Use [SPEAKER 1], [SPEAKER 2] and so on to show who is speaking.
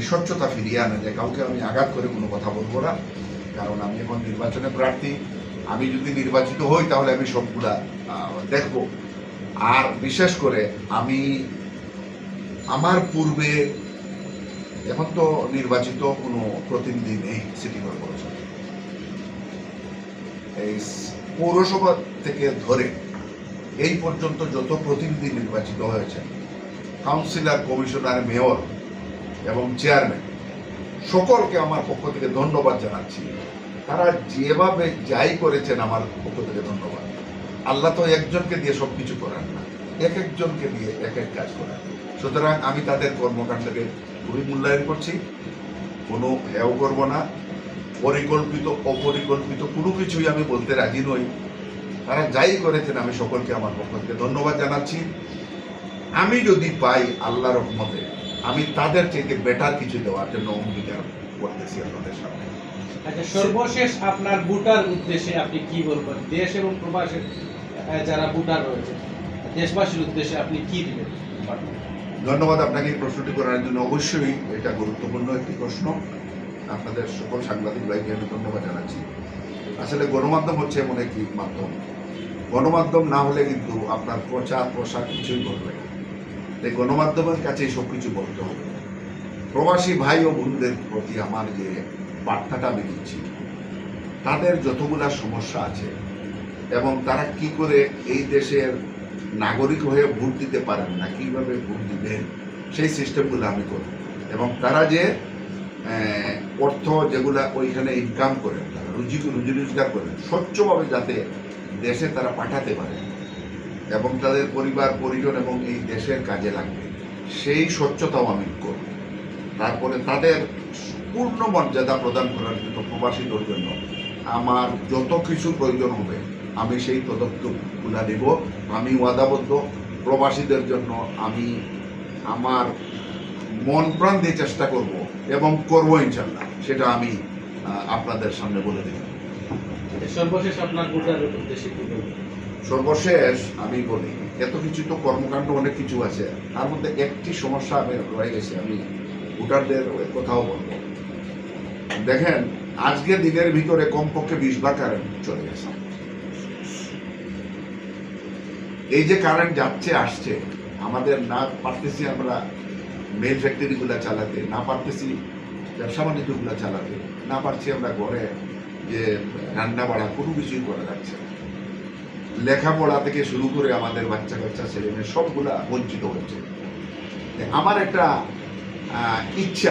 [SPEAKER 1] স্বচ্ছতা ফিরিয়ে আনা যায়। কাউকে আমি আঘাত করে কোনো কথা বলবো না, কারণ আমি এখন নির্বাচনে প্রার্থী। আমি যদি নির্বাচিত হই তাহলে আমি সবগুলা দেখব। আর বিশেষ করে আমি আমার পূর্বে, এখন তো নির্বাচিত কোনো প্রতিনিধি নেই সিটি কর্পোরেশন, এই পৌরসভা থেকে ধরে এই পর্যন্ত যত প্রতিনিধি নির্বাচিত হয়েছে, কাউন্সিলর, কমিশনার, মেয়র এবং চেয়ারম্যান, সকলকে আমার পক্ষ থেকে ধন্যবাদ জানাচ্ছি। তারা যেভাবে যাই করেছেন আমার পক্ষ থেকে ধন্যবাদ। আল্লাহ তো একজনকে দিয়ে সবকিছু করান না, এক একজনকে দিয়ে এক এক কাজ করান। সুতরাং আমি তাদের কর্মকাণ্ডকে খুবই মূল্যায়ন করছি, কোনো হেয় করব না। পরিকল্পিত অপরিকল্পিত কোনো কিছুই আমি বলতে রাজি নই। তারা যাই করেছেন আমি সকলকে আমার পক্ষ থেকে ধন্যবাদ জানাচ্ছি। আমি যদি পাই আল্লাহর রহমতে, আমি তাদের থেকে বেটার কিছু দেওয়ার জন্য অঙ্গীকার করতেছি আপনাদের সামনে।
[SPEAKER 2] আচ্ছা, সর্বশেষ আপনার ভোটার উদ্দেশ্যে আপনি কি বলবেন? দেশ এবং প্রবাসের যারা ভোটার রয়েছে, দেশবাসীর উদ্দেশ্যে আপনি কি দিবেন?
[SPEAKER 1] ধন্যবাদ আপনাকে এই প্রশ্নটি করার জন্য। অবশ্যই এটা গুরুত্বপূর্ণ একটি প্রশ্ন। আপনাদের সকল সাংবাদিক ভাইকে আমি ধন্যবাদ জানাচ্ছি। আসলে গণমাধ্যম হচ্ছে এমন একটি মাধ্যম, গণমাধ্যম না হলে কিন্তু আপনার প্রচার প্রসার কিছুই ঘটবে না। তাই গণমাধ্যমের কাছে সব কিছু বলতে হবে। প্রবাসী ভাই ও বোনদের প্রতি আমার যে বার্তাটা আমি দিচ্ছি, তাদের যতগুলা সমস্যা আছে এবং তারা কি করে এই দেশের নাগরিক হয়ে ভোট দিতে পারেন না, কিভাবে ভোট দিবেন, সেই সিস্টেমগুলো আমি করব। এবং তারা যে অর্থ যেগুলা ওইখানে ইনকাম করেন, তারা রুজি রোজগার করেন, স্বচ্ছভাবে যাতে দেশে তারা পাঠাতে পারে এবং তাদের পরিবার পরিজন এবং এই দেশের কাজে লাগবে, সেই স্বচ্ছতাও আমি করব। তারপরে তাদের পূর্ণ মর্যাদা প্রদান করার জন্য, প্রবাসীদের জন্য আমার যত কিছু প্রয়োজন হবে আমি সেই পদক্ষেপগুলা নেব। আমি ওয়াদাবদ্ধ, প্রবাসীদের জন্য আমি আমার মন প্রাণ দিয়ে চেষ্টা করব এবং করবো ইনশাল্লাহ। সেটা আমি আপনাদের সামনে বলে দেব।
[SPEAKER 2] সর্বশেষ আপনার ভোটারের উদ্দেশ্যে কি বলবেন?
[SPEAKER 1] সর্বশেষ আমি বলি, এত কিছু তো কর্মকাণ্ড অনেক কিছু আছে, তার মধ্যে একটি সমস্যা আমি রয়ে গেছে, আমি ভোটারদের কথাও বলবো। দেখেন, আজকে দিনের ভিতরে কমপক্ষে 20 বার কারেন্ট চলে গেছে। এই যে কারেন্ট যাচ্ছে আসছে, আমাদের না পারতেছি আমরা মেল ফ্যাক্টরিগুলো চালাতে, না পারতেছি ব্যবসা বাণিজ্যগুলো চালাতে, না পারছি আমরা ঘরে যে রান্না বাড়া কোনো কিছুই করা যাচ্ছে না। লেখাপড়া থেকে শুরু করে আমাদের বাচ্চা কাচ্চা ছেলে মেয়ে সবগুলা বঞ্চিত হচ্ছে। আমার একটা ইচ্ছা,